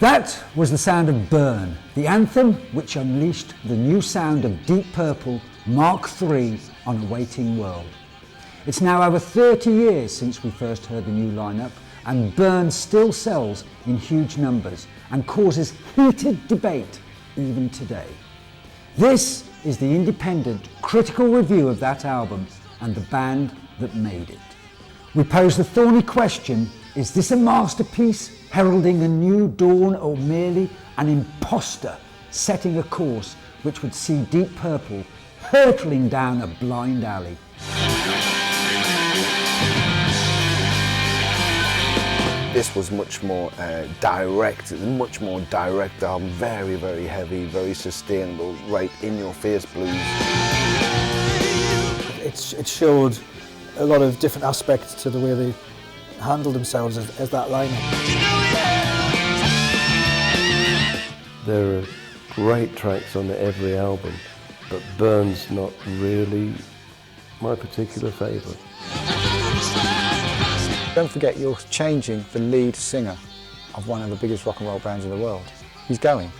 That was the sound of Burn, the anthem which unleashed the new sound of Deep Purple Mark III on a waiting world. It's now over 30 years since we first heard the new lineup, and Burn still sells in huge numbers and causes heated debate even today. This is the independent, critical review of that album and the band that made it. We pose the thorny question, is this a masterpiece heralding a new dawn, or merely an imposter setting a course which would see Deep Purple hurtling down a blind alley? This was much more direct, much more direct album, very, very heavy, very sustainable, right in your face blues. It showed a lot of different aspects to the way they handled themselves as that lineup. There are great tracks on every album, but Burn's not really my particular favourite. Don't forget, you're changing the lead singer of one of the biggest rock and roll bands in the world. He's going.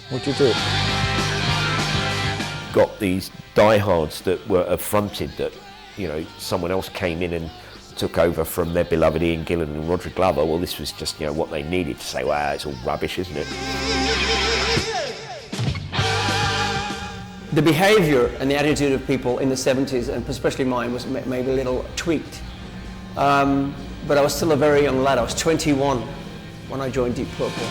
What do you do? Got these diehards that were affronted that, you know, someone else came in and took over from their beloved Ian Gillan and Roger Glover. Well, this was just, you know, what they needed to say, wow, it's all rubbish, isn't it? The behaviour and the attitude of people in the 70s, and especially mine, was maybe a little tweaked. But I was still a very young lad. I was 21 when I joined Deep Purple.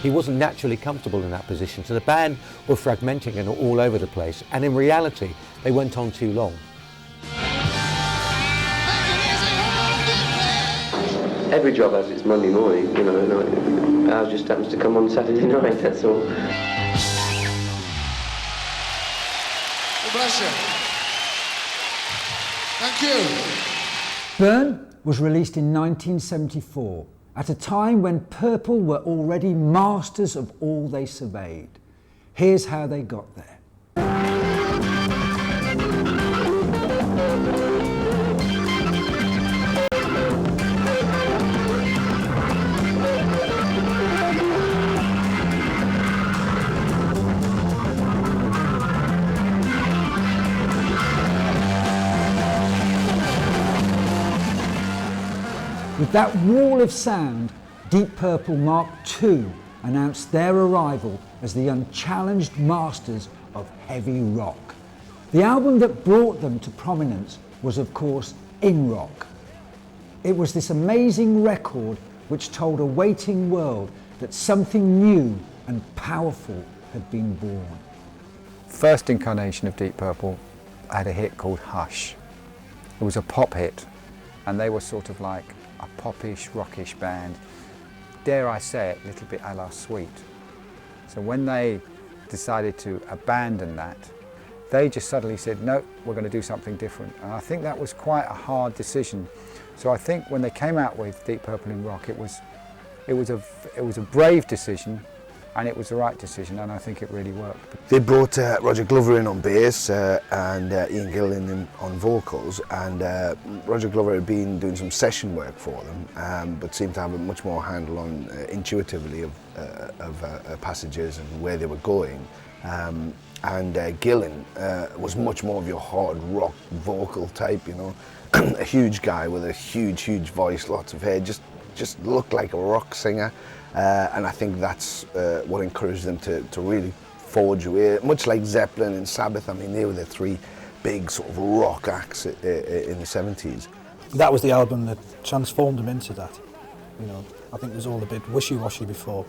He wasn't naturally comfortable in that position, so the band were fragmenting and all over the place, and in reality, they went on too long. Every job has its Monday morning, you know, and ours just happens to come on Saturday night, that's all. God bless you. Thank you. Burn was released in 1974, at a time when Purple were already masters of all they surveyed. Here's how they got there. With that wall of sound, Deep Purple Mark II announced their arrival as the unchallenged masters of heavy rock. The album that brought them to prominence was, of course, In Rock. It was this amazing record which told a waiting world that something new and powerful had been born. First incarnation of Deep Purple had a hit called Hush. It was a pop hit, and they were sort of like a popish, rockish band, dare I say it, a little bit a la Sweet. So when they decided to abandon that, they just suddenly said, no, we're going to do something different. And I think that was quite a hard decision. So I think when they came out with Deep Purple in Rock, it was a brave decision, and it was the right decision, and I think it really worked. They brought Roger Glover in on bass and Ian Gillan in on vocals, and Roger Glover had been doing some session work for them, but seemed to have a much more handle on intuitively of passages and where they were going. And Gillan was much more of your hard rock vocal type, you know, a huge guy with a huge voice, lots of hair, just looked like a rock singer. And I think that's what encouraged them to really forge away, much like Zeppelin and Sabbath. I mean, they were the three big sort of rock acts in the 70s. That was the album that transformed them into that. You know, I think it was all a bit wishy-washy before.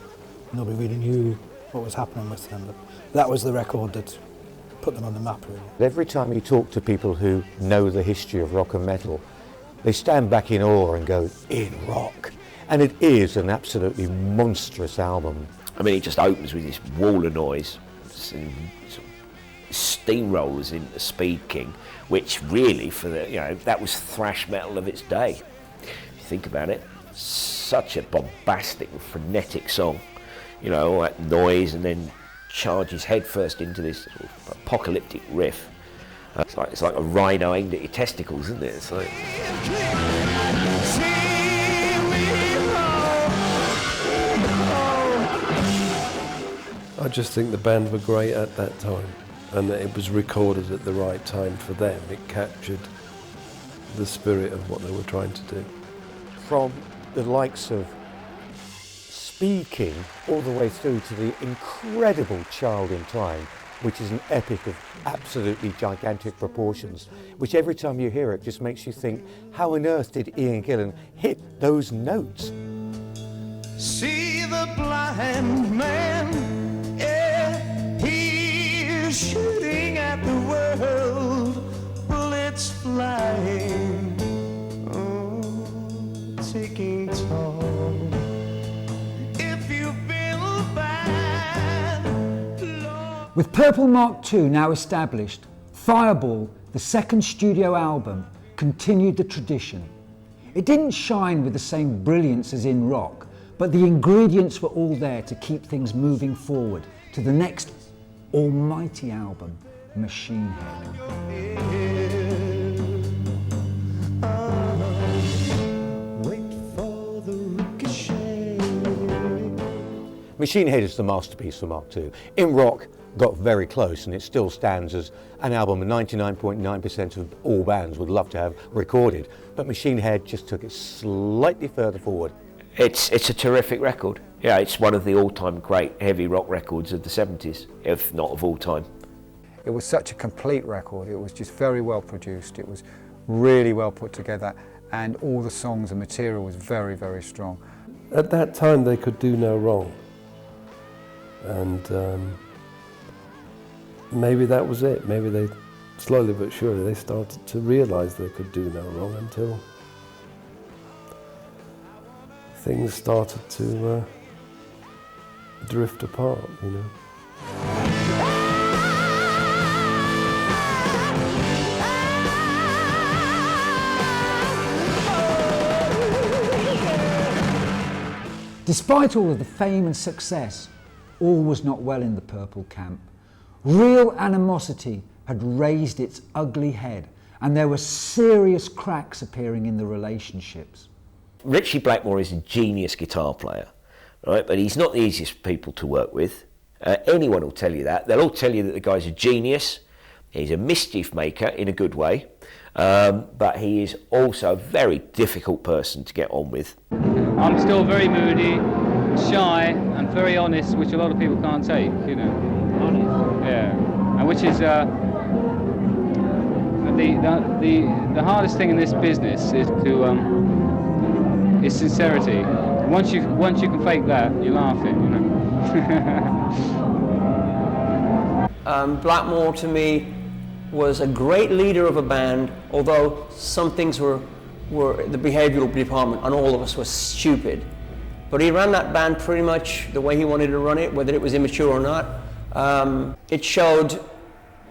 Nobody really knew what was happening with them. But that was the record that put them on the map, really. Every time you talk to people who know the history of rock and metal, they stand back in awe and go, in rock. And it is an absolutely monstrous album. I mean, it just opens with this wall of noise, and steamrollers into Speed King, which really, for the, you know, that was thrash metal of its day. If you think about it, such a bombastic, frenetic song, you know, all that noise, and then charges headfirst into this sort of apocalyptic riff. It's like a rhino aimed at your testicles, isn't it? It's like... I just think the band were great at that time, and that it was recorded at the right time for them. It captured the spirit of what they were trying to do. From the likes of Speaking all the way through to the incredible Child in Time, which is an epic of absolutely gigantic proportions, which every time you hear it just makes you think, how on earth did Ian Gillan hit those notes? See the blind man, yeah, he's shooting at the world, bullets flying, oh, taking toll. If you've been bad, Lord. With Purple Mark II now established, Fireball, the second studio album, continued the tradition. It didn't shine with the same brilliance as In Rock, but the ingredients were all there to keep things moving forward to the next almighty album, Machine Head. Machine Head is the masterpiece for Mark II. In Rock got very close, and it still stands as an album 99.9% of all bands would love to have recorded, but Machine Head just took it slightly further forward. It's a terrific record. Yeah, it's one of the all-time great heavy rock records of the 70s, if not of all time. It was such a complete record. It was just very well produced. It was really well put together, and all the songs and material was very, very strong. At that time, they could do no wrong. And maybe that was it. Maybe they, slowly but surely, they started to realise they could do no wrong until things started to drift apart, you know. Despite all of the fame and success, all was not well in the Purple camp. Real animosity had raised its ugly head, and there were serious cracks appearing in the relationships. Richie Blackmore is a genius guitar player, right? But he's not the easiest people to work with. Anyone will tell you that. They'll all tell you that the guy's a genius. He's a mischief maker in a good way, but he is also a very difficult person to get on with. I'm still very moody, shy, and very honest, which a lot of people can't take, you know. Honest? Yeah, and which is the hardest thing in this business is to is sincerity. Once you can fake that, you're laughing, you know. Blackmore to me was a great leader of a band, although some things were the behavioural department on all of us was stupid. But he ran that band pretty much the way he wanted to run it, whether it was immature or not. It showed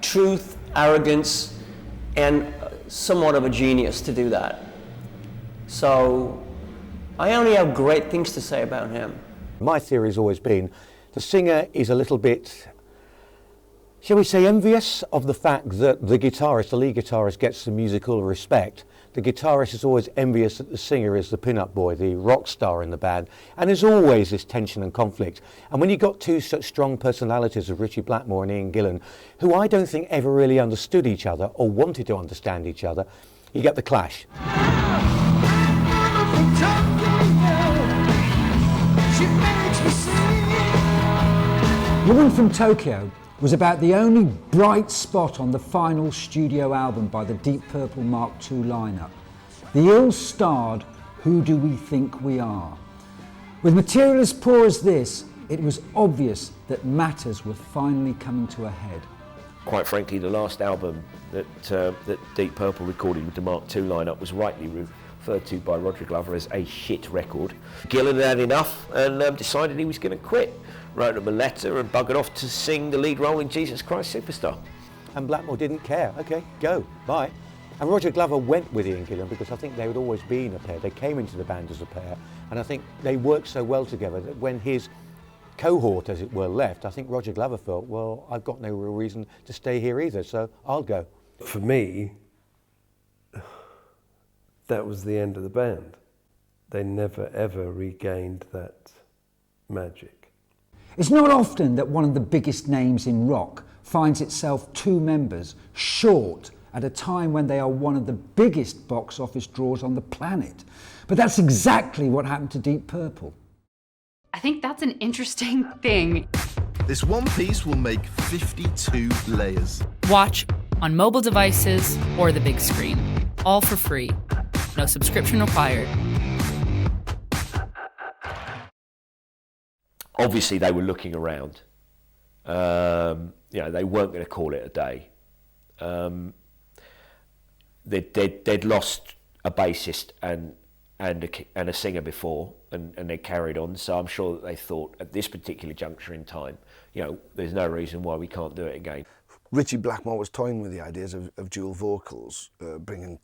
truth, arrogance, and somewhat of a genius to do that. So I only have great things to say about him. My theory has always been the singer is a little bit, shall we say, envious of the fact that the guitarist, the lead guitarist, gets the musical respect. The guitarist is always envious that the singer is the pin-up boy, the rock star in the band, and there's always this tension and conflict. And when you've got two such strong personalities of Richie Blackmore and Ian Gillan, who I don't think ever really understood each other or wanted to understand each other, you get the clash. Woman from Tokyo was about the only bright spot on the final studio album by the Deep Purple Mark II lineup. The ill-starred Who Do We Think We Are? With material as poor as this, it was obvious that matters were finally coming to a head. Quite frankly, the last album that Deep Purple recorded with the Mark II lineup was rightly referred to by Roger Glover as a shit record. Gillan had had enough and decided he was going to quit. Wrote him a letter and buggered off to sing the lead role in Jesus Christ Superstar. And Blackmore didn't care. Okay, go, bye. And Roger Glover went with Ian Gillan because I think they had always been a pair. They came into the band as a pair, and I think they worked so well together that when his cohort, as it were, left, I think Roger Glover felt, well, I've got no real reason to stay here either, so I'll go. For me, that was the end of the band. They never ever regained that magic. It's not often that one of the biggest names in rock finds itself 2 members short at a time when they are one of the biggest box office draws on the planet. But that's exactly what happened to Deep Purple. I think that's an interesting thing. This one piece will make 52 layers. Watch on mobile devices or the big screen, all for free. No subscription required. Obviously, they were looking around. They weren't going to call it a day. They'd lost a bassist and a singer before, and they carried on. So I'm sure that they thought at this particular juncture in time, there's no reason why we can't do it again. Richie Blackmore was toying with the ideas of dual having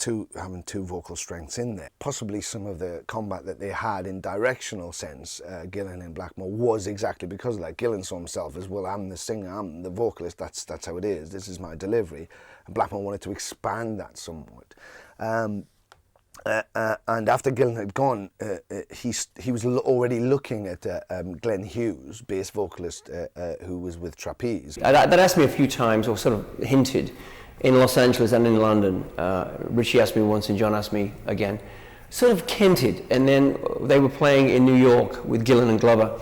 two vocal strengths in there. Possibly some of the combat that they had in directional sense, Gillan and Blackmore, was exactly because of that. Gillan saw himself as, well, I'm the singer, I'm the vocalist, that's how it is, this is my delivery. And Blackmore wanted to expand that somewhat. And after Gillan had gone, he was already looking at Glenn Hughes, bass vocalist who was with Trapeze. That asked me a few times, or sort of hinted, in Los Angeles and in London. Richie asked me once and John asked me again. Sort of hinted, and then they were playing in New York with Gillan and Glover.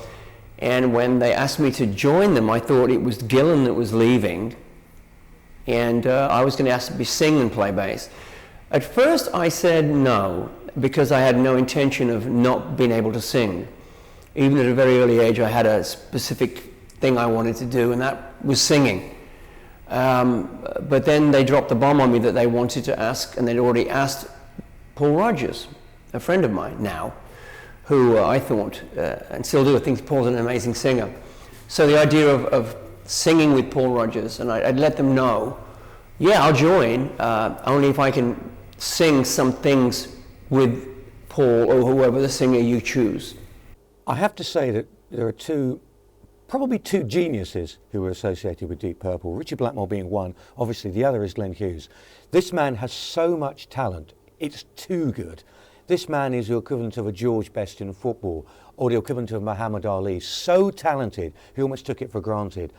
And when they asked me to join them, I thought it was Gillan that was leaving, and I was going to ask to be sing and play bass. At first I said no, because I had no intention of not being able to sing. Even at a very early age I had a specific thing I wanted to do, and that was singing. But then they dropped the bomb on me that they wanted to ask, and they'd already asked Paul Rodgers, a friend of mine now, who I thought, and still do, I think Paul's an amazing singer. So the idea of singing with Paul Rodgers, and I'd let them know, yeah, I'll join, only if I can sing some things with Paul or whoever the singer you choose. I have to say that there are probably two geniuses who were associated with Deep Purple, Richie Blackmore being one, obviously the other is Glenn Hughes. This man has so much talent, it's too good. This man is the equivalent of a George Best in football, or the equivalent of Muhammad Ali. So talented, he almost took it for granted.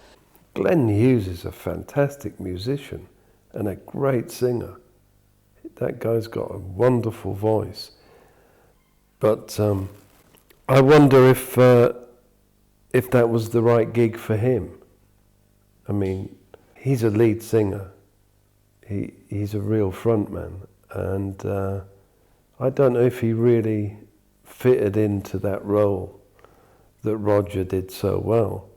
Glenn Hughes is a fantastic musician and a great singer. That guy's got a wonderful voice. But I wonder if that was the right gig for him. I mean, he's a lead singer. He's a real frontman, and I don't know if he really fitted into that role that Roger did so well.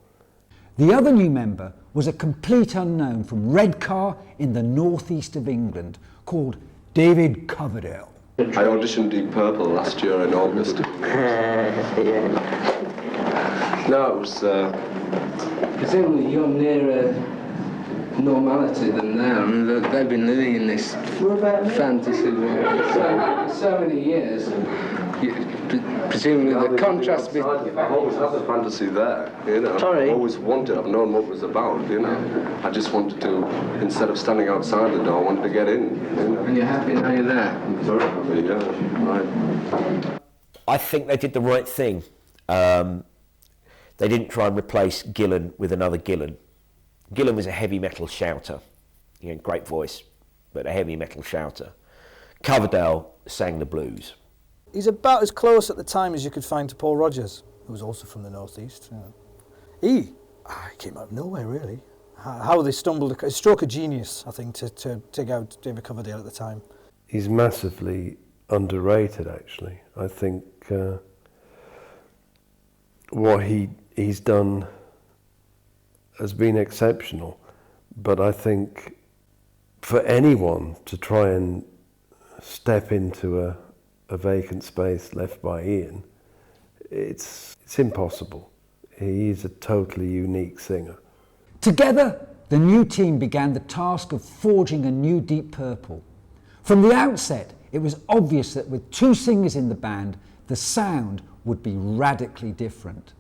The other new member was a complete unknown from Redcar in the northeast of England called David Coverdale. I auditioned Deep Purple last year in August. No, it was... Presumably you're nearer normality than them. I mean, they've been living in this fantasy world so many years. Presumably the contrast between... I've always had the fantasy there, Sorry? I've always wanted, I've known what it was about, I just wanted to, instead of standing outside the door, I wanted to get in, And you're happy now you're there? I'm very happy, yeah, right. I think they did the right thing. They didn't try and replace Gillan with another Gillan. Gillan was a heavy metal shouter, great voice, but a heavy metal shouter. Coverdale sang the blues. He's about as close at the time as you could find to Paul Rodgers, who was also from the northeast. He came out of nowhere, really. How they stumbled, a stroke of genius, I think, to take out David Coverdale at the time. He's massively underrated, actually. I think what he's done has been exceptional, but I think for anyone to try and step into a vacant space left by Ian, it's impossible. He is a totally unique singer. Together, the new team began the task of forging a new Deep Purple. From the outset, it was obvious that with 2 singers in the band, the sound would be radically different.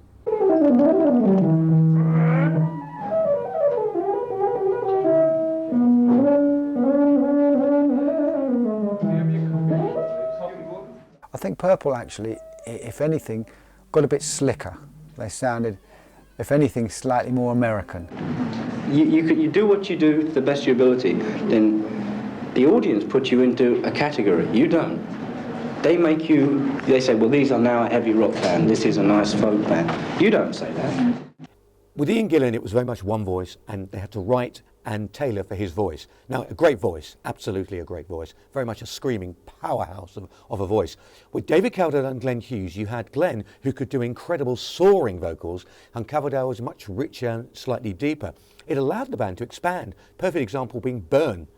I think Purple actually, if anything, got a bit slicker. They sounded if anything, slightly more American. You do what you do to the best of your ability, then the audience puts you into a category. You don't. They say, well, these are now a heavy rock band, this is a nice folk band. You don't say that. With Ian Gillan, it was very much one voice, and they had to write and tailor for his voice. Now, a great voice, absolutely a great voice, very much a screaming powerhouse of a voice. With David Coverdale and Glenn Hughes, you had Glenn, who could do incredible soaring vocals, and Coverdale was much richer and slightly deeper. It allowed the band to expand. Perfect example being Burn.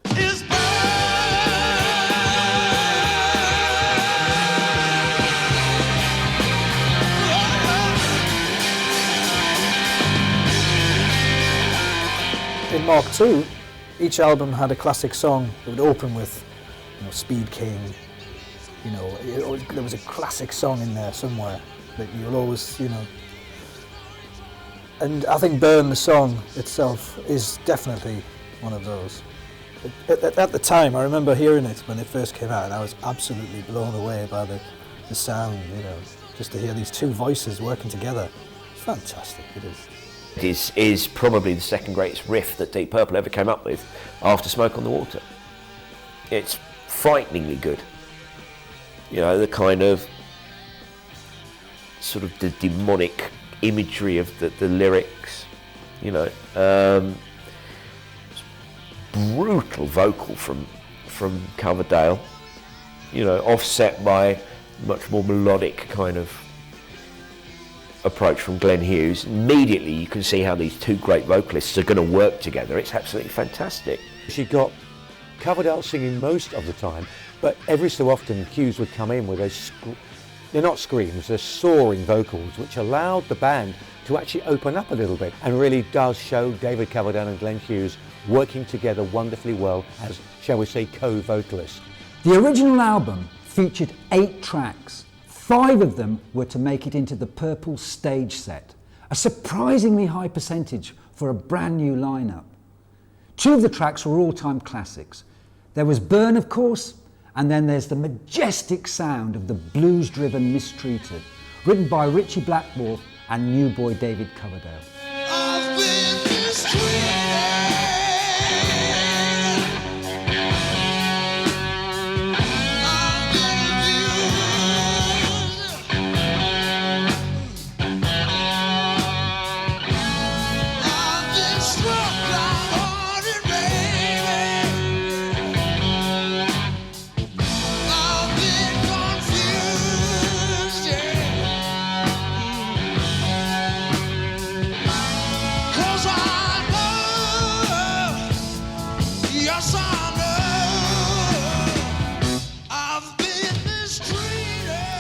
In Mark II, each album had a classic song that would open with, Speed King. There was a classic song in there somewhere that you'll always, And I think Burn, the song itself, is definitely one of those. At the time, I remember hearing it when it first came out, and I was absolutely blown away by the sound, just to hear these two voices working together. It's fantastic, it is. It is probably the second greatest riff that Deep Purple ever came up with after Smoke on the Water. It's frighteningly good. The kind of sort of the demonic imagery of the lyrics, brutal vocal from Coverdale, offset by much more melodic kind of approach from Glenn Hughes. Immediately you can see how these two great vocalists are going to work together. It's absolutely fantastic. She got Coverdale singing most of the time, but every so often Hughes would come in with they're not screams, they're soaring vocals, which allowed the band to actually open up a little bit, and really does show David Coverdale and Glenn Hughes working together wonderfully well as, shall we say, co-vocalists. The original album featured 8 tracks. 5 of them were to make it into the Purple stage set, a surprisingly high percentage for a brand new lineup. 2 of the tracks were all-time classics. There was Burn, of course, and then there's the majestic sound of the blues-driven Mistreated, written by Richie Blackmore and new boy David Coverdale.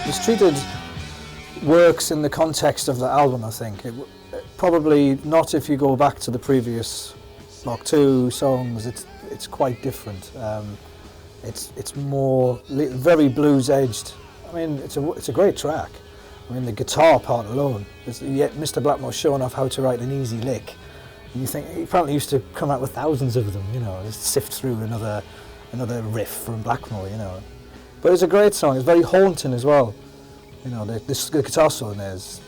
Mistreated works in the context of the album, I think. Probably not if you go back to the previous Mark II songs. It's quite different. It's more very blues edged. I mean, it's a great track. I mean, the guitar part alone. Yet Mr. Blackmore showing off how to write an easy lick. And you think he apparently used to come out with thousands of them. Just sift through another riff from Blackmore. But it's a great song. It's very haunting as well. The guitar solo in there is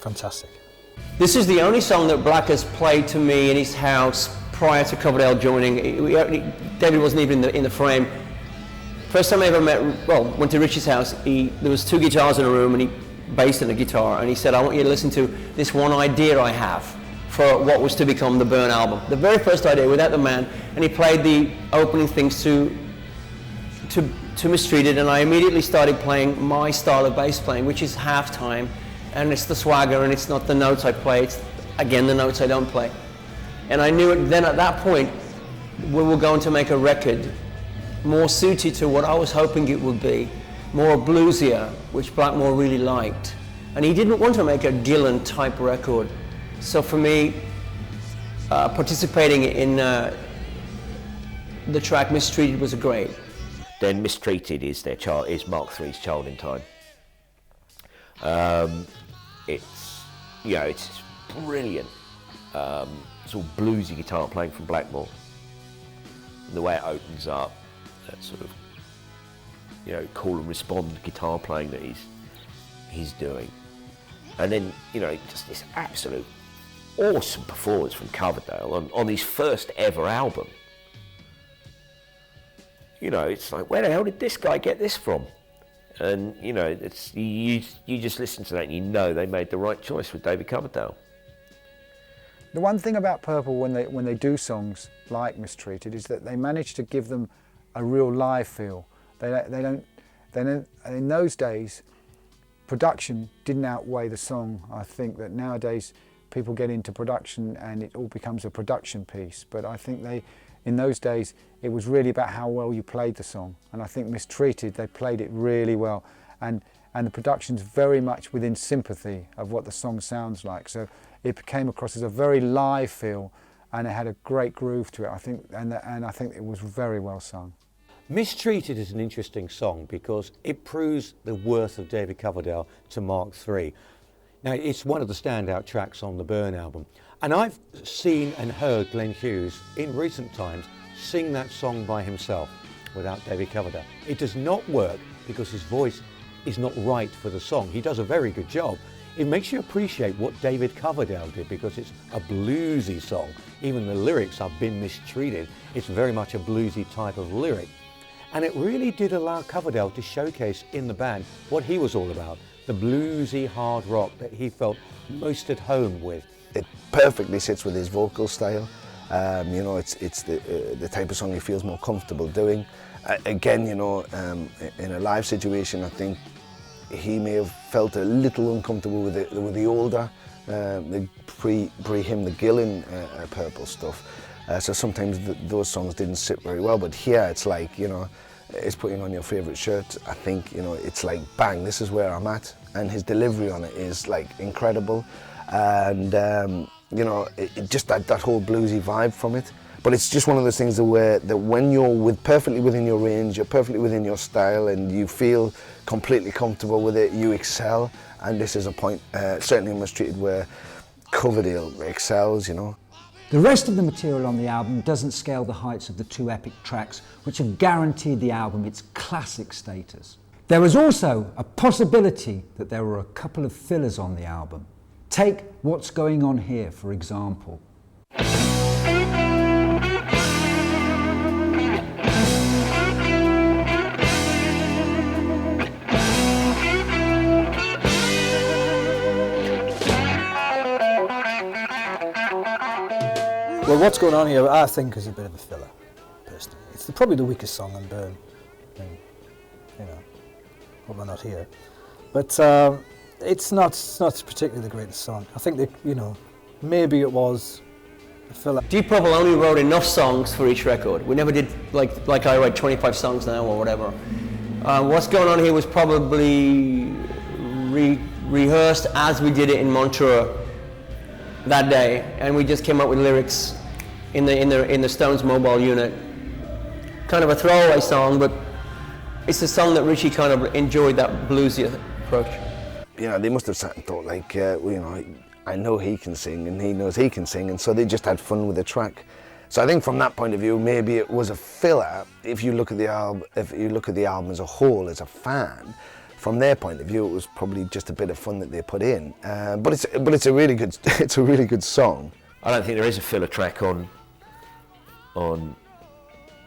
fantastic. This is the only song that Black has played to me in his house prior to Coverdale joining. David wasn't even in the frame. First time I ever went to Richie's house, there was 2 guitars in a room and he bass and a guitar, and he said, I want you to listen to this one idea I have for what was to become the Burn album. The very first idea, Without the Man, and he played the opening things to Mistreated, and I immediately started playing my style of bass playing, which is half-time, and it's the swagger, and it's not the notes I play, it's again the notes I don't play. And I knew it then at that point, we were going to make a record more suited to what I was hoping it would be, more bluesier, which Blackmore really liked. And he didn't want to make a Gillan type record. So for me, participating in the track Mistreated was great. Then Mistreated is Mark III's Child in Time. It's brilliant. It's all bluesy guitar playing from Blackmore. And the way it opens up, that sort of call and respond guitar playing that he's doing, and then just this absolute awesome performance from Coverdale on his first ever album. You know, it's like, where the hell did this guy get this from? And you know, it's you just listen to that and you know they made the right choice with David Coverdale. The one thing about Purple when they do songs like Mistreated is that they manage to give them a real live feel. They don't. In those days, production didn't outweigh the song. I think that nowadays people get into production and it all becomes a production piece. But I think in those days, it was really about how well you played the song. And I think Mistreated, they played it really well. And the production's very much within sympathy of what the song sounds like. So it came across as a very live feel, and it had a great groove to it, I think, and I think it was very well sung. Mistreated is an interesting song because it proves the worth of David Coverdale to Mark III. Now, it's one of the standout tracks on the Burn album, and I've seen and heard Glenn Hughes in recent times sing that song by himself without David Coverdale. It does not work because his voice is not right for the song. He does a very good job. It makes you appreciate what David Coverdale did because it's a bluesy song. Even the lyrics have been mistreated. It's very much a bluesy type of lyric. And it really did allow Coverdale to showcase in the band what he was all about, the bluesy hard rock that he felt most at home with. It perfectly sits with his vocal style. You know, it's the type of song he feels more comfortable doing. Again, you know, in a live situation, I think he may have felt a little uncomfortable with the older, the pre-him, the Gillan Purple stuff. So sometimes those songs didn't sit very well, but here it's like, you know, it's putting on your favourite shirt. I think, you know, it's like, bang, this is where I'm at. And his delivery on it is like incredible. And, you know, it just that whole bluesy vibe from it. But it's just one of those things that when you're perfectly within your range, you're perfectly within your style, and you feel completely comfortable with it, you excel. And this is a point, certainly in Mistreated, where Coverdale excels, you know. The rest of the material on the album doesn't scale the heights of the two epic tracks, which have guaranteed the album its classic status. There was also a possibility that there were a couple of fillers on the album. Take What's Going On Here, for example. Well, What's Going On Here, I think, is a bit of a filler, personally. It's probably the weakest song on Burn. I mean, you know, hope we're not here. But it's not particularly the greatest song. I think that, you know, maybe it was a filler. Deep Purple only wrote enough songs for each record. We never did, like I write 25 songs now or whatever. What's Going On Here was probably rehearsed as we did it in Montreux that day, and we just came up with lyrics in the Stones mobile unit. Kind of a throwaway song, but it's a song that Richie kind of enjoyed, that bluesy approach. You know, they must have sat and thought, like, you know, I know he can sing and he knows he can sing, and so they just had fun with the track. So I think from that point of view, maybe it was a filler. If you look at the album as a whole, as a fan, from their point of view, it was probably just a bit of fun that they put in. But it's a really good song. I don't think there is a filler track on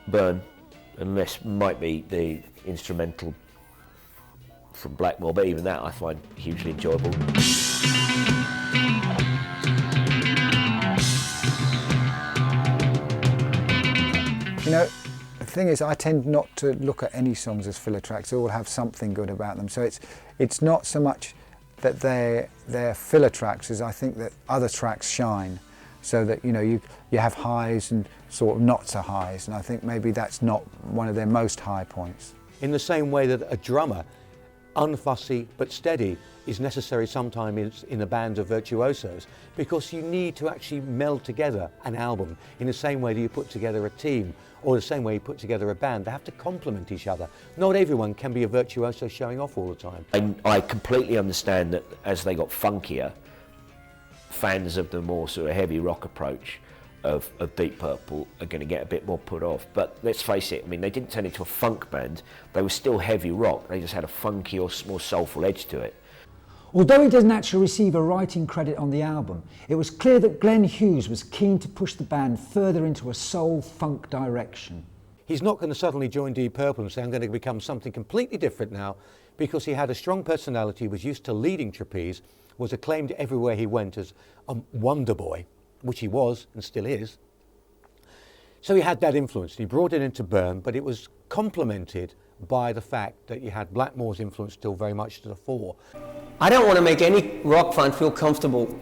Burn, unless might be the instrumental from Blackmore, but even that I find hugely enjoyable. You know, the thing is, I tend not to look at any songs as filler tracks. They all have something good about them. So it's not so much that they're filler tracks as I think that other tracks shine. So that, you know, you have highs and sort of not so highs, and I think maybe that's not one of their most high points. In the same way that a drummer, unfussy but steady, is necessary sometimes in a band of virtuosos, because you need to actually meld together an album in the same way that you put together a team, or the same way you put together a band. They have to complement each other. Not everyone can be a virtuoso showing off all the time. I completely understand that as they got funkier, fans of the more sort of heavy rock approach of Deep Purple are going to get a bit more put off. But let's face it, I mean, they didn't turn into a funk band. They were still heavy rock. They just had a funky or more soulful edge to it. Although he doesn't actually receive a writing credit on the album, it was clear that Glenn Hughes was keen to push the band further into a soul-funk direction. He's not going to suddenly join Deep Purple and say, I'm going to become something completely different now, because he had a strong personality, was used to leading trapeze, was acclaimed everywhere he went as a wonder boy, which he was and still is. So he had that influence. He brought it into Burn, but it was complemented by the fact that you had Blackmore's influence still very much to the fore. I don't want to make any rock fan feel comfortable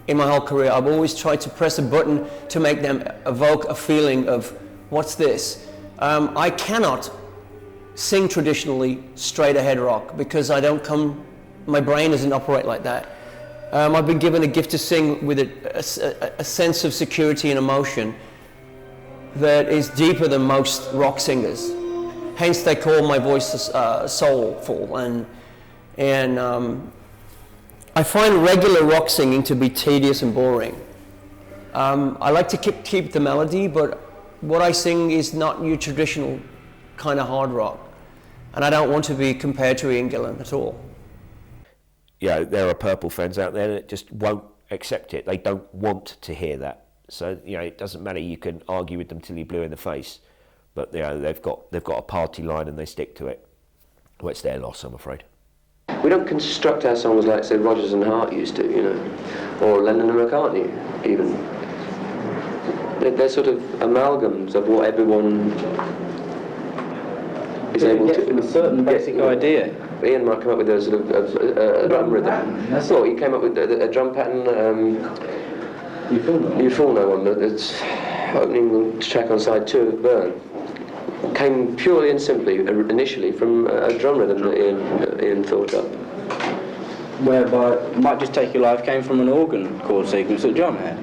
in my whole career. I've always tried to press a button to make them evoke a feeling of, what's this? I cannot sing traditionally straight ahead rock because my brain doesn't operate like that. I've been given a gift to sing with a sense of security and emotion that is deeper than most rock singers. Hence they call my voice soulful, and I find regular rock singing to be tedious and boring. I like to keep the melody, but what I sing is not your traditional kind of hard rock, and I don't want to be compared to Ian Gillan at all. Yeah, there are Purple fans out there that just won't accept it. They don't want to hear that. So it doesn't matter. You can argue with them till you're blue in the face, but they've got a party line and they stick to it. Well, it's their loss, I'm afraid. We don't construct our songs like, say, Rodgers and Hart used to, or Lennon and McCartney, even. They're sort of amalgams of what everyone is able to. From a certain basic idea. Ian might come up with a sort of a drum rhythm. Well, he came up with a drum pattern. You'd Fall No One, that's opening track on side 2 of Burn. Came purely and simply, initially, from a drum rhythm that Ian thought up. Whereby Might Just Take Your Life came from an organ chord sequence that John had.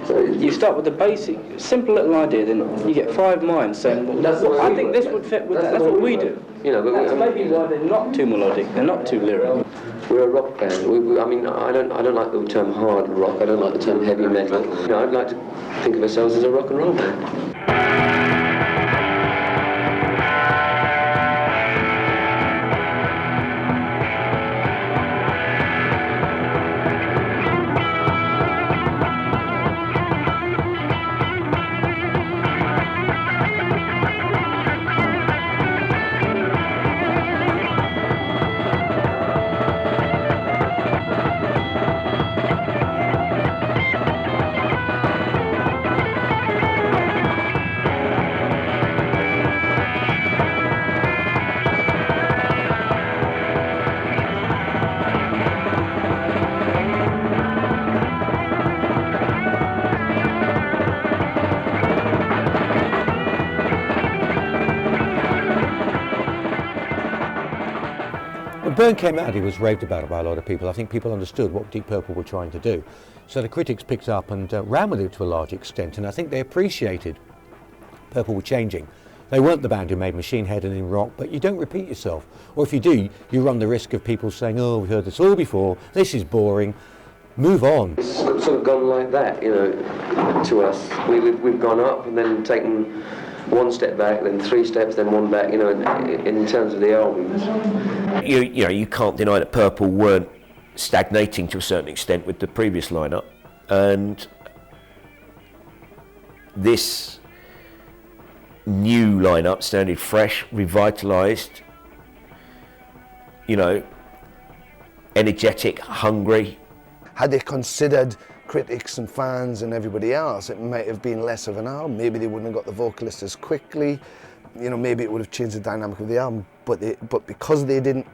So you start with the basic, simple little idea, then you get 5 minds saying, I think this would fit with that. That's what we do. But that's maybe why they're not too melodic, they're not too lyrical. We're a rock band. I don't like the term hard rock. I don't like the term heavy metal. I'd like to think of ourselves as a rock and roll band. When Burn came out, he was raved about by a lot of people. I think people understood what Deep Purple were trying to do. So the critics picked up and ran with it to a large extent, and I think they appreciated Purple were changing. They weren't the band who made Machine Head and in rock, but you don't repeat yourself. Or if you do, you run the risk of people saying, oh, we've heard this all before, this is boring, move on. It's sort of gone like that, to us. We've gone up and then taken 1 step back, then 3 steps, then 1 back, in terms of the albums. You can't deny that Purple weren't stagnating to a certain extent with the previous lineup, and this new lineup sounded fresh, revitalised, energetic, hungry. Had they considered critics and fans and everybody else, it might have been less of an album. Maybe they wouldn't have got the vocalist as quickly. Maybe it would have changed the dynamic of the album. But because they didn't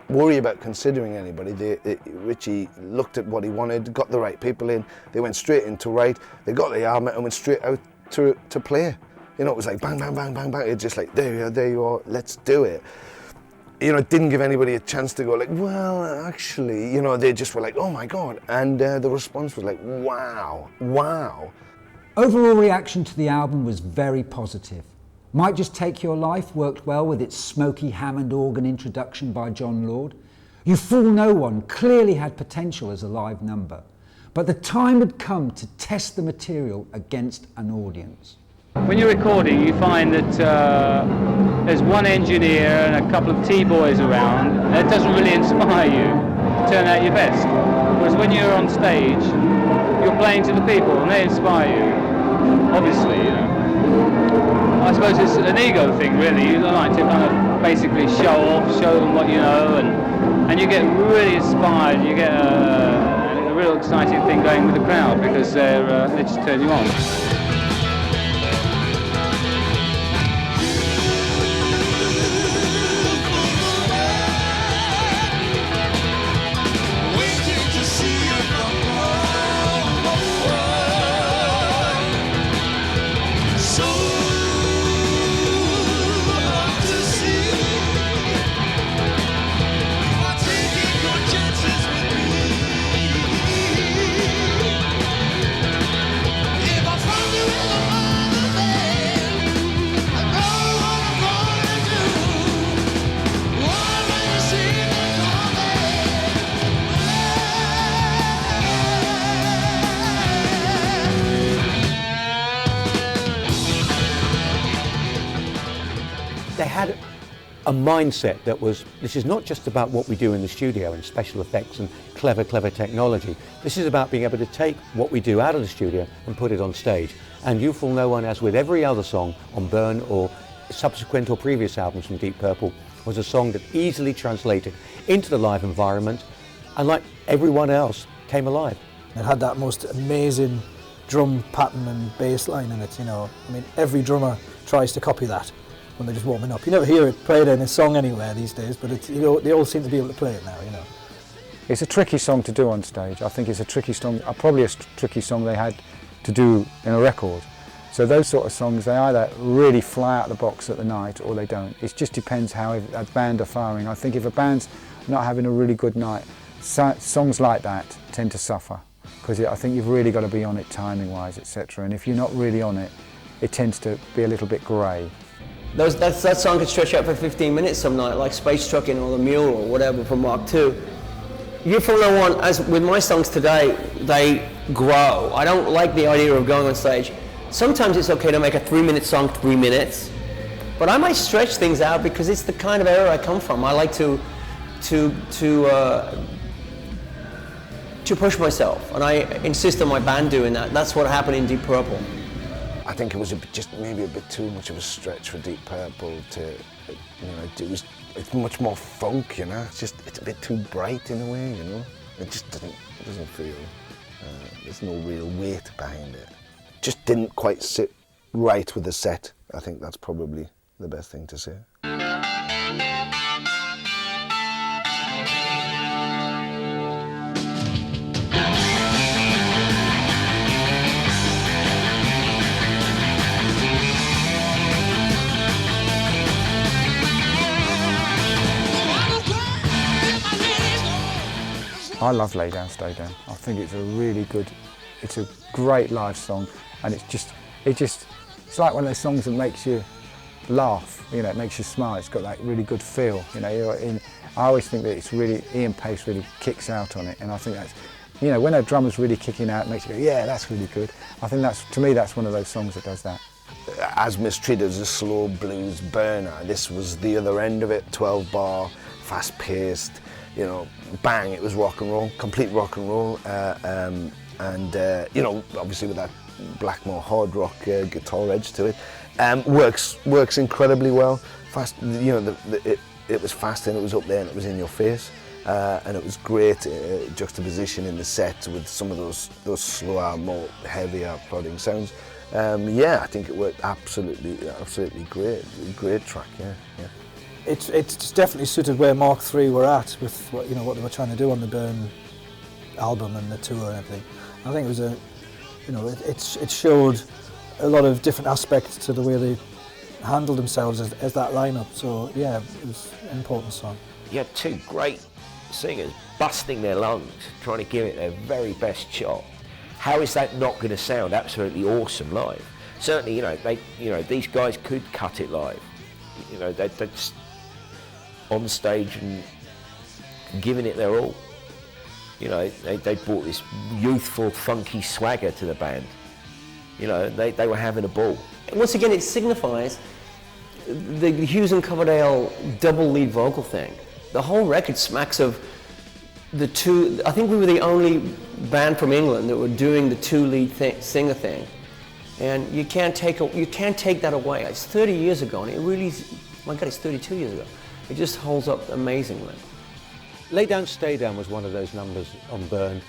worry about considering anybody, Richie looked at what he wanted, got the right people in. They went straight in to write. They got the album and went straight out to play. It was like bang, bang, bang, bang, bang. It's just like there you are. Let's do it. It didn't give anybody a chance to go like, well, actually, they just were like, oh my God. And the response was like, wow. Overall reaction to the album was very positive. Might Just Take Your Life worked well with its smoky Hammond organ introduction by John Lord. You Fool No One clearly had potential as a live number, but the time had come to test the material against an audience. When you're recording, you find that there's one engineer and a couple of T-boys around. That doesn't really inspire you. turn out your best. Whereas when you're on stage, you're playing to the people and they inspire you. Obviously, you know. I suppose it's an ego thing, really. You like to kind of basically show them what you know, and you get really inspired. You get a real exciting thing going with the crowd because they just turn you on. Had a mindset that was, this is not just about what we do in the studio and special effects and clever technology. This is about being able to take what we do out of the studio and put it on stage. And You Fool No One, as with every other song on Burn or subsequent or previous albums from Deep Purple, was a song that easily translated into the live environment and, like everyone else, came alive. It had that most amazing drum pattern and bass line in it, you know. I mean, every drummer tries to copy that when they're just warming up. You never hear it played in a song anywhere these days, but it's, you know, they all seem to be able to play it now, you know. It's a tricky song to do on stage. I think it's a tricky song, probably a tricky song they had to do in a record. So those sort of songs, they either really fly out the box at the night or they don't. It just depends how a band are firing. I think if a band's not having a really good night, songs like that tend to suffer, because I think you've really got to be on it timing-wise, etc. And if you're not really on it, it tends to be a little bit grey. That song could stretch out for 15 minutes some night, like Space Trucking or The Mule or whatever from Mark II. You Fool No One, as with my songs today, they grow. I don't like the idea of going on stage. Sometimes it's okay to make a 3-minute song 3 minutes, but I might stretch things out because it's the kind of era I come from. I like to push myself, and I insist on my band doing that. That's what happened in Deep Purple. I think it was just maybe a bit too much of a stretch for Deep Purple to, you know, it's much more funk, you know. It's a bit too bright in a way, you know. It just doesn't feel. There's no real weight behind it. Just didn't quite sit right with the set. I think that's probably the best thing to say. I love Lay Down, Stay Down. I think it's a really good, it's a great live song, and it's like one of those songs that makes you laugh, you know, it makes you smile. It's got that really good feel, you know. I always think that it's really, Ian Pace really kicks out on it, and I think that's, you know, when a drummer's really kicking out, it makes you go, yeah, that's really good. I think that's, to me, that's one of those songs that does that. As Mistreated as a slow blues burner, this was the other end of it, 12-bar, fast-paced, you know, bang, it was rock and roll, complete rock and roll, you know, obviously with that Blackmore hard rock guitar edge to it, works incredibly well. Fast, you know, it was fast and it was up there and it was in your face, and it was great juxtaposition in the set with some of those slower, more heavier, plodding sounds. Yeah, I think it worked absolutely great track. Yeah. It's definitely suited where Mark III were at with what they were trying to do on the Burn album and the tour and everything. I think it was it showed a lot of different aspects to the way they handled themselves as that lineup. So yeah, it was an important song. You had two great singers busting their lungs, trying to give it their very best shot. How is that not going to sound absolutely awesome live? Certainly, these guys could cut it live. You know, they're just on stage and giving it their all. You know, they brought this youthful, funky swagger to the band. You know, they were having a ball. Once again, it signifies the Hughes and Coverdale double lead vocal thing. The whole record smacks of I think we were the only band from England that were doing the two lead singer thing, and you can't take that away. It's 30 years ago, and it really, my God, it's 32 years ago. It just holds up amazingly. Lay Down, Stay Down was one of those numbers on Burn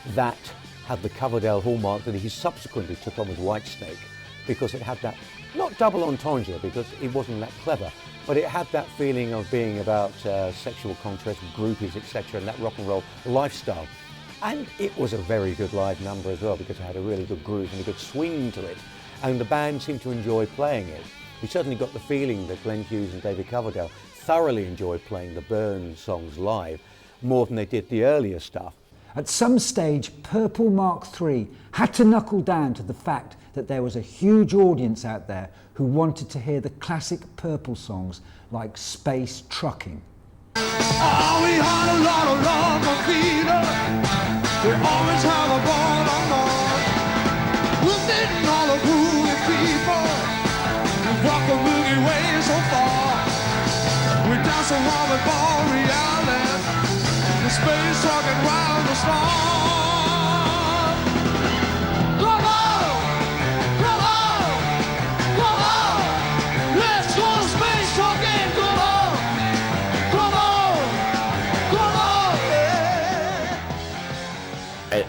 that had the Coverdale hallmark that he subsequently took on with Whitesnake, because it had that, not double entendre because it wasn't that clever, but it had that feeling of being about sexual contrast, groupies, etc., and that rock and roll lifestyle. And it was a very good live number as well, because it had a really good groove and a good swing to it, and the band seemed to enjoy playing it. We certainly got the feeling that Glenn Hughes and David Coverdale thoroughly enjoyed playing the Burn songs live, more than they did the earlier stuff. At some stage, Purple Mark III had to knuckle down to the fact that there was a huge audience out there who wanted to hear the classic Purple songs like Space Trucking. Oh, we had a lot of love for Peter. We always have a ball on board. We're meeting all the groovy people. We rock the boogie way so far. We dance around with Borealis. The space trucking round the storm.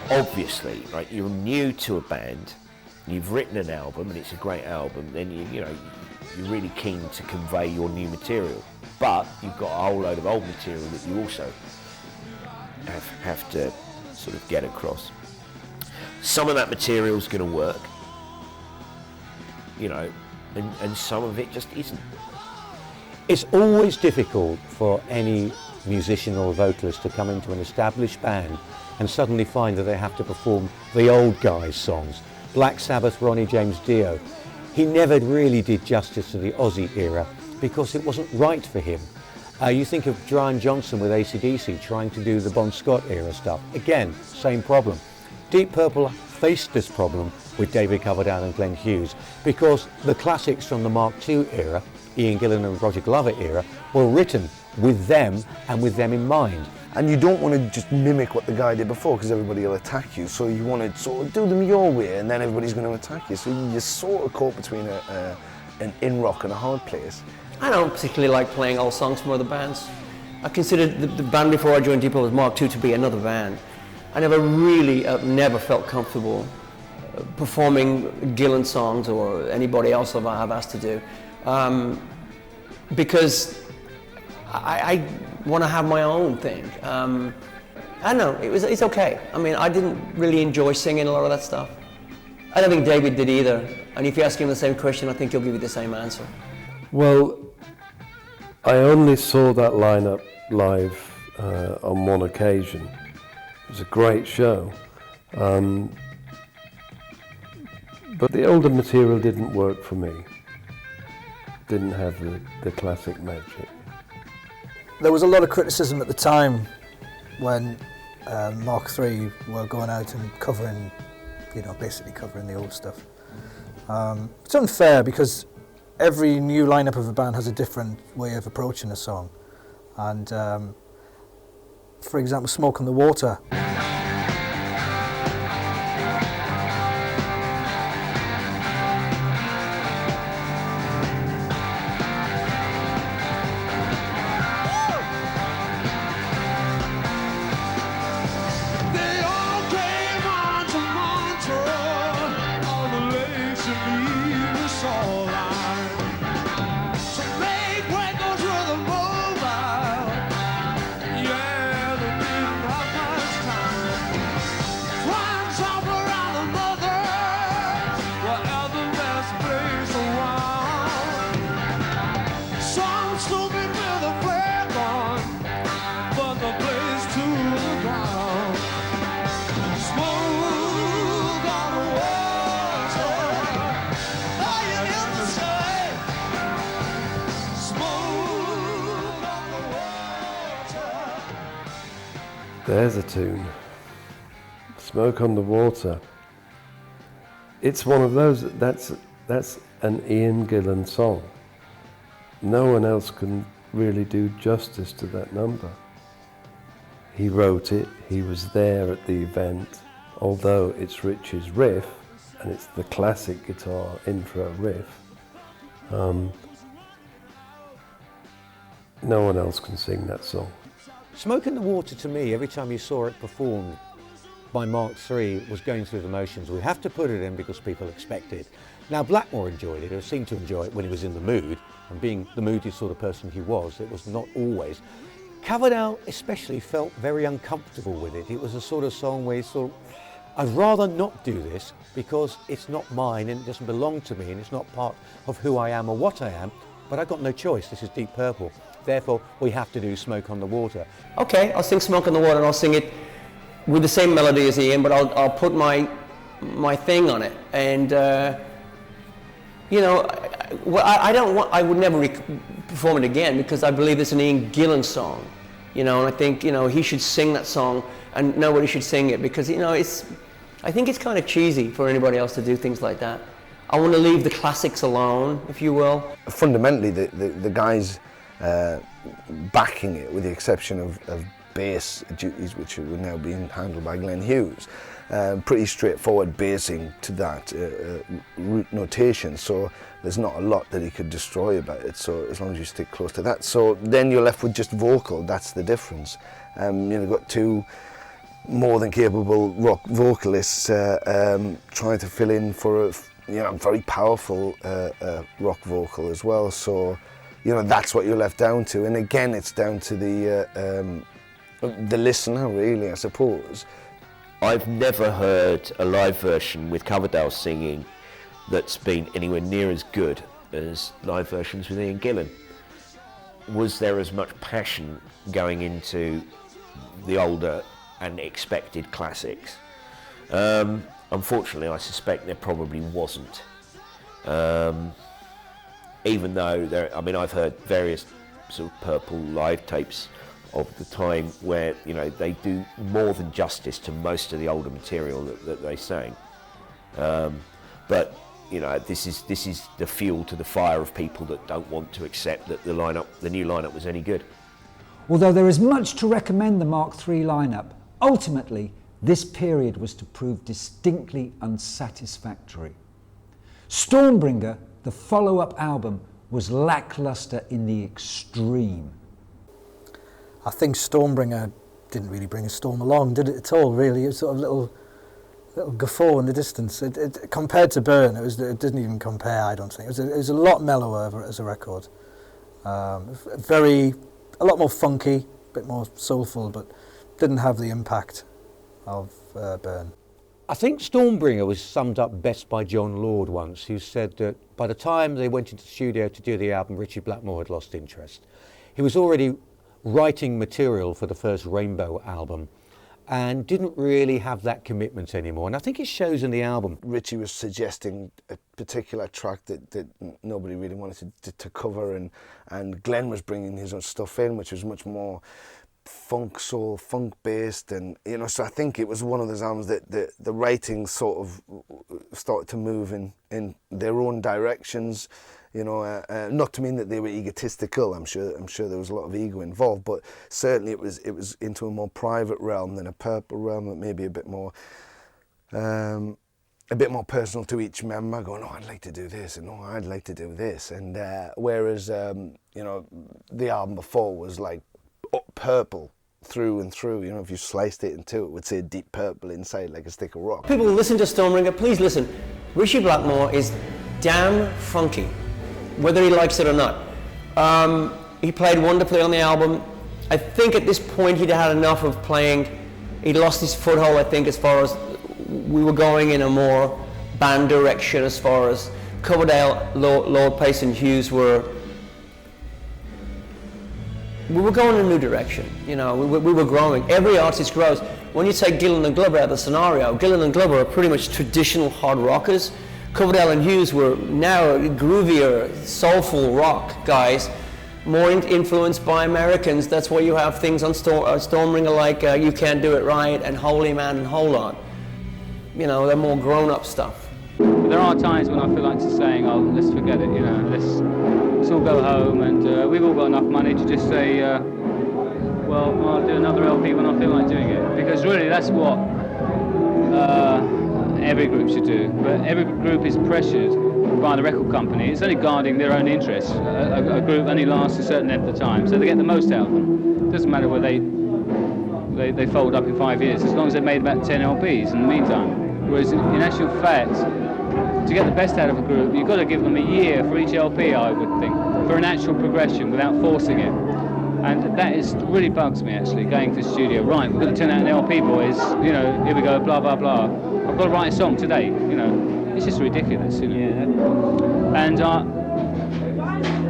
Obviously, right, you're new to a band, you've written an album and it's a great album, then you're really keen to convey your new material, but you've got a whole load of old material that you also have to sort of get across. Some of that material's going to work, and some of it just isn't. It's always difficult for any musician or vocalist to come into an established band and suddenly find that they have to perform the old guys' songs. Black Sabbath, Ronnie James Dio. He never really did justice to the Ozzy era because it wasn't right for him. You think of Brian Johnson with AC/DC trying to do the Bon Scott era stuff. Again, same problem. Deep Purple faced this problem with David Coverdale and Glenn Hughes because the classics from the Mark II era, Ian Gillan and Roger Glover era, were written with them and with them in mind. And you don't want to just mimic what the guy did before because everybody will attack you. So you want to sort of do them your way and then everybody's going to attack you. So you're sort of caught between an in-rock and a hard place. I don't particularly like playing old songs from other bands. I considered the band before I joined Deep Purple as Mark II to be another band. I never felt comfortable performing Gillan songs or anybody else I've asked to do. Because I want to have my own thing. I don't know, it's okay. I mean, I didn't really enjoy singing a lot of that stuff. I don't think David did either. And if you ask him the same question, I think he'll give you the same answer. Well, I only saw that lineup live on one occasion. It was a great show. But the older material didn't work for me. Didn't have the classic magic. There was a lot of criticism at the time when Mark III were going out and covering, basically covering the old stuff. It's unfair because every new lineup of a band has a different way of approaching a song. And for example, Smoke on the Water. There's a tune. Smoke on the Water. It's one of those, that's an Ian Gillan song. No one else can really do justice to that number. He wrote it, he was there at the event, although it's Richie's riff, and it's the classic guitar intro riff. No one else can sing that song. Smoke in the Water, to me, every time you saw it performed by Mark III, was going through the motions. We have to put it in because people expect it. Now, Blackmore enjoyed it, or seemed to enjoy it when he was in the mood, and being the moody sort of person he was, it was not always. Coverdale especially felt very uncomfortable with it. It was a sort of song where he thought, I'd rather not do this because it's not mine and it doesn't belong to me and it's not part of who I am or what I am, but I've got no choice. This is Deep Purple. Therefore, we have to do Smoke on the Water. Okay, I'll sing Smoke on the Water and I'll sing it with the same melody as Ian, but I'll put my thing on it. And, you know, I would never perform it again because I believe it's an Ian Gillan song, you know, and I think, you know, he should sing that song and nobody should sing it because, you know, I think it's kind of cheesy for anybody else to do things like that. I want to leave the classics alone, if you will. Fundamentally, the guys backing it, with the exception of bass duties, which are now being handled by Glenn Hughes, pretty straightforward basing to that root notation, so there's not a lot that he could destroy about it, so as long as you stick close to that. So then you're left with just vocal, that's the difference. You know, you've got two more than capable rock vocalists trying to fill in for a very powerful rock vocal as well, so you know, that's what you're left down to. And again, it's down to the listener, really, I suppose. I've never heard a live version with Coverdale singing that's been anywhere near as good as live versions with Ian Gillan. Was there as much passion going into the older and expected classics? Unfortunately, I suspect there probably wasn't. Even though I've heard various sort of Purple live tapes of the time where, you know, they do more than justice to most of the older material that they sang. But you know, this is the fuel to the fire of people that don't want to accept that the new lineup was any good. Although there is much to recommend the Mark III lineup, ultimately this period was to prove distinctly unsatisfactory. Stormbringer, the follow-up album, was lackluster in the extreme. I think Stormbringer didn't really bring a storm along, did it at all, really? It was sort of little guffaw in the distance. It compared to Burn, it didn't even compare, I don't think. It was a lot mellower as a record. A lot more funky, a bit more soulful, but didn't have the impact of Burn. I think Stormbringer was summed up best by John Lord once, who said that by the time they went into the studio to do the album, Richie Blackmore had lost interest. He was already writing material for the first Rainbow album and didn't really have that commitment anymore, and I think it shows in the album. Richie was suggesting a particular track that nobody really wanted to cover, and Glenn was bringing his own stuff in, which was much more funk, soul, funk based, and you know, so I think it was one of those albums that the writing sort of started to move in their own directions. You know, not to mean that they were egotistical. I'm sure there was a lot of ego involved, but certainly it was into a more private realm than a Purple realm, that maybe a bit more personal to each member. Going, oh, I'd like to do this, and oh, I'd like to do this, and whereas you know, the album before was like Purple through and through. You know, if you sliced it in two, it would say Deep Purple inside, like a stick of rock. People listen to Stormbringer, please listen. Richie Blackmore is damn funky, whether he likes it or not. He played wonderfully on the album. I think at this point he'd had enough of playing. He'd lost his foothold, I think, as far as we were going in a more band direction, as far as Coverdale, Lord, Pace and Hughes we were going in a new direction, you know, we were growing. Every artist grows. When you take Gillan and Glover out of the scenario, Gillan and Glover are pretty much traditional hard rockers. Coverdale and Hughes were now groovier, soulful rock guys, more influenced by Americans. That's why you have things on Stormbringer like You Can't Do It Right and Holy Man and Hold On. You know, they're more grown-up stuff. There are times when I feel like just saying, oh, let's forget it, you know, let's all go home, and we've all got enough money to just say, well, I'll do another LP when I feel like doing it, because really that's what every group should do. But every group is pressured by the record company. It's only guarding their own interests. A group only lasts a certain length of time, so they get the most out of them. It doesn't matter whether they fold up in 5 years, as long as they've made about 10 LPs in the meantime. Whereas in actual fact, to get the best out of a group, you've got to give them a year for each LP, I would think, for an actual progression without forcing it. And that really bugs me, actually, going to the studio. Right, we're going to turn out an LP, boys. You know, here we go, blah, blah, blah. I've got to write a song today, you know. It's just ridiculous, you know. Yeah. And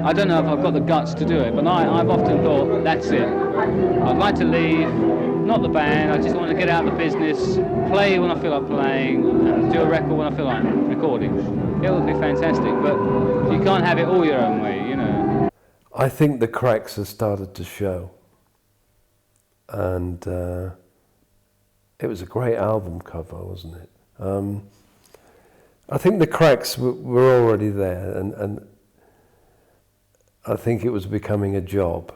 I don't know if I've got the guts to do it, but I've often thought, that's it. I'd like to leave, not the band, I just want to get out of the business, play when I feel like playing, and do a record when I feel like recording. It would be fantastic, but you can't have it all your own way, you know. I think the cracks have started to show, and it was a great album cover, wasn't it? I think the cracks were already there, and I think it was becoming a job.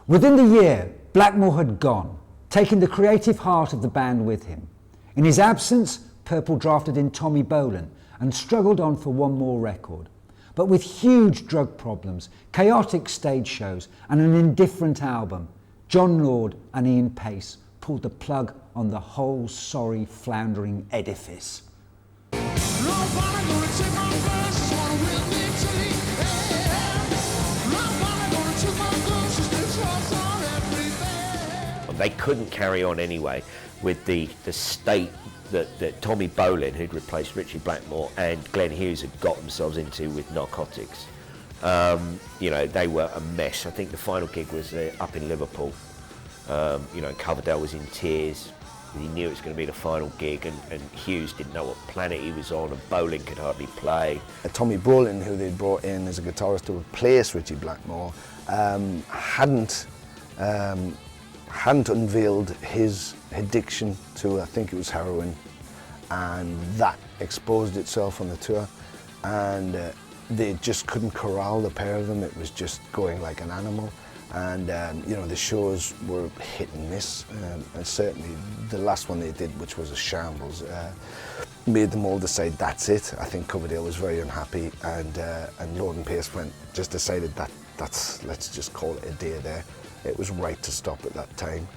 Within the year, Blackmore had gone, taking the creative heart of the band with him. In his absence, Purple drafted in Tommy Bolin and struggled on for one more record. But with huge drug problems, chaotic stage shows and an indifferent album, John Lord and Ian Pace pulled the plug on the whole sorry, floundering edifice. They couldn't carry on anyway with the state that Tommy Bolin, who'd replaced Richie Blackmore, and Glenn Hughes had got themselves into with narcotics. You know, they were a mess. I think the final gig was up in Liverpool. You know, Coverdale was in tears. He knew it was going to be the final gig, and Hughes didn't know what planet he was on, and Bolin could hardly play. Tommy Bolin, who they'd brought in as a guitarist to replace Richie Blackmore, hadn't unveiled his addiction to, I think it was heroin, and that exposed itself on the tour, and they just couldn't corral the pair of them. It was just going like an animal, and you know, the shows were hit and miss, and certainly the last one they did, which was a shambles, made them all decide that's it. I think Coverdale was very unhappy, and Lord and Pace just decided let's just call it a day there. It was right to stop at that time.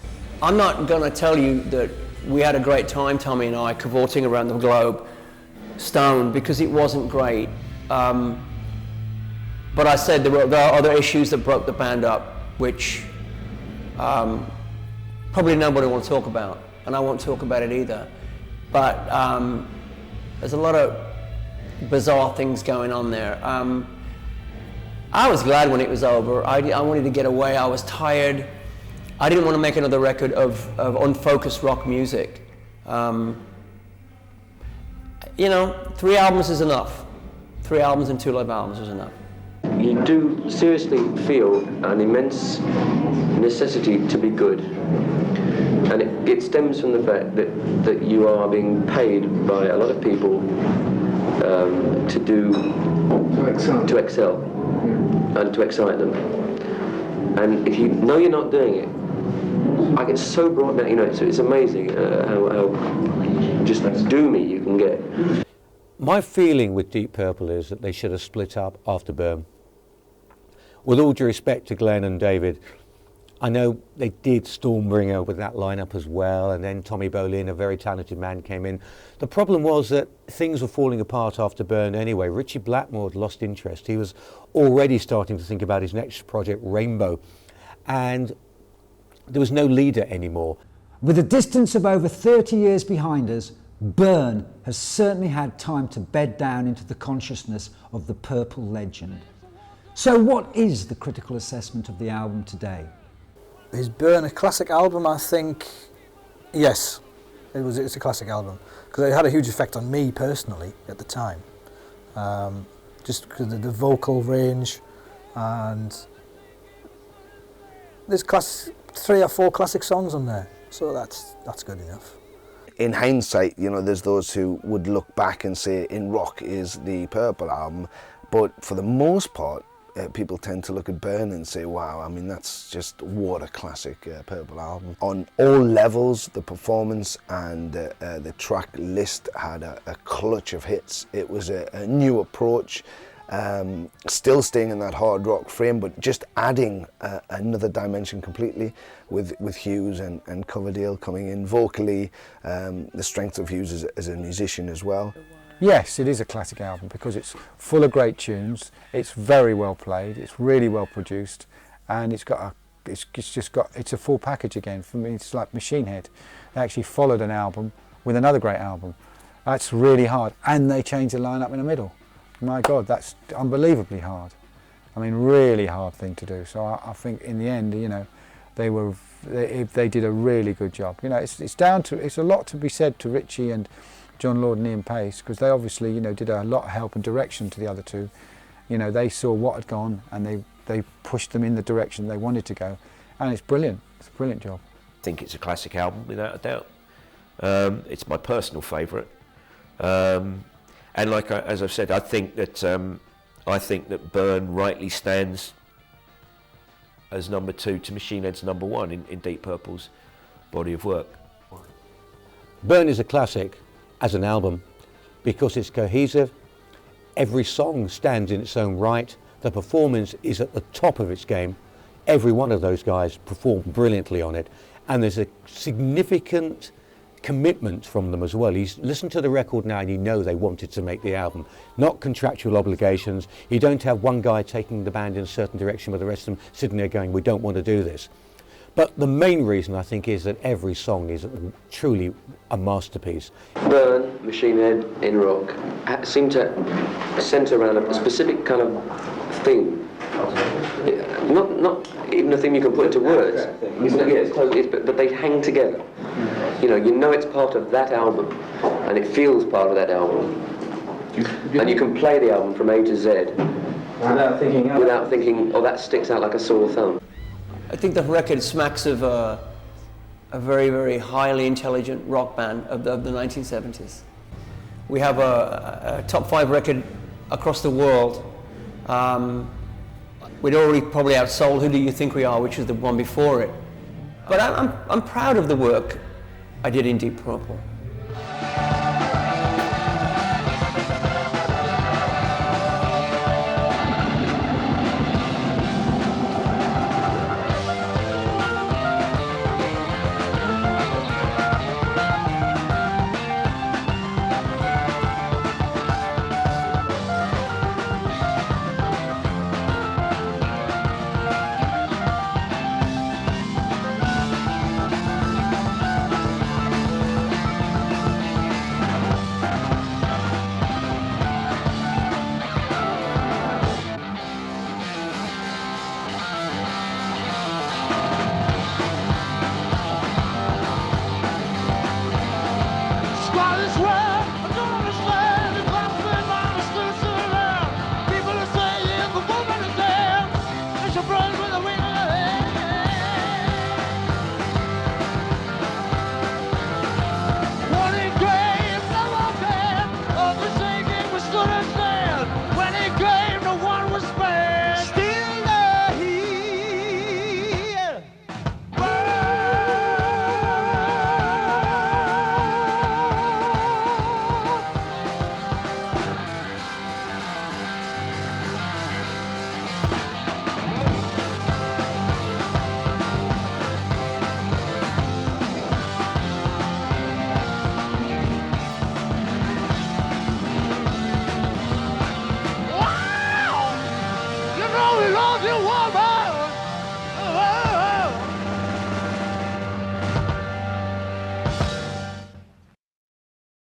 I'm not going to tell you that we had a great time, Tommy and I, cavorting around the globe, stoned, because it wasn't great. But I said there are other issues that broke the band up, which probably nobody wants to talk about, and I won't talk about it either. But there's a lot of bizarre things going on there. I was glad when it was over. I wanted to get away. I was tired. I didn't want to make another record of unfocused rock music. You know, 3 albums is enough. 3 albums and 2 live albums is enough. You do seriously feel an immense necessity to be good. And it stems from the fact that you are being paid by a lot of people to excel. And to excite them. And if you know you're not doing it, I get so brought down, you know, it's amazing how just doomy you can get. My feeling with Deep Purple is that they should have split up after Burn. With all due respect to Glenn and David, I know they did Stormbringer with that lineup as well, and then Tommy Bolin, a very talented man, came in. The problem was that things were falling apart after Burn anyway. Richie Blackmore had lost interest. He was already starting to think about his next project, Rainbow, and there was no leader anymore. With a distance of over 30 years behind us, Burn has certainly had time to bed down into the consciousness of the Purple legend. So what is the critical assessment of the album today? Is Burn a classic album? I think yes, it's a classic album, because it had a huge effect on me personally at the time, just because of the vocal range, and there's 3 or 4 classic songs on there, so that's good enough. In hindsight, you know, there's those who would look back and say In Rock is the Purple album, but for the most part, people tend to look at Burn and say, wow, I mean, that's just what a classic Purple album. On all levels, the performance and the track list had a clutch of hits. It was a new approach, still staying in that hard rock frame, but just adding another dimension completely with Hughes and Coverdale coming in vocally, the strength of Hughes as a musician as well. Yes, it is a classic album because it's full of great tunes. It's very well played. It's really well produced, and it's a full package again. For me, it's like Machine Head. They actually followed an album with another great album. That's really hard, and they changed the lineup in the middle. My God, that's unbelievably hard. I mean, really hard thing to do. So I think in the end, you know, they did a really good job. You know, it's a lot to be said to Richie and John Lord and Ian Pace, because they obviously, you know, did a lot of help and direction to the other two. You know, they saw what had gone and they pushed them in the direction they wanted to go, and it's brilliant. It's a brilliant job. I think it's a classic album without a doubt. It's my personal favourite, and like as I've said, I think that Burn rightly stands as number 2 to Machine Head's number 1 in Deep Purple's body of work. Burn is a classic as an album because it's cohesive. Every song stands in its own right. The performance is at the top of its game. Every one of those guys performed brilliantly on it, and there's a significant commitment from them as well. You listen to the record now and you know they wanted to make the album, not contractual obligations. You don't have one guy taking the band in a certain direction with the rest of them sitting there going, we don't want to do this. But the main reason, I think, is that every song is truly a masterpiece. Burn, Machine Head, In Rock seem to centre around a specific kind of theme. Not even a theme you can put into words. But they hang together. You know it's part of that album, and it feels part of that album. And you can play the album from A to Z without thinking, oh, that sticks out like a sore thumb. I think the record smacks of a very, very highly intelligent rock band of the 1970s. We have a top 5 record across the world. We'd already probably outsold Who Do You Think We Are, which was the one before it. But I'm proud of the work I did in Deep Purple.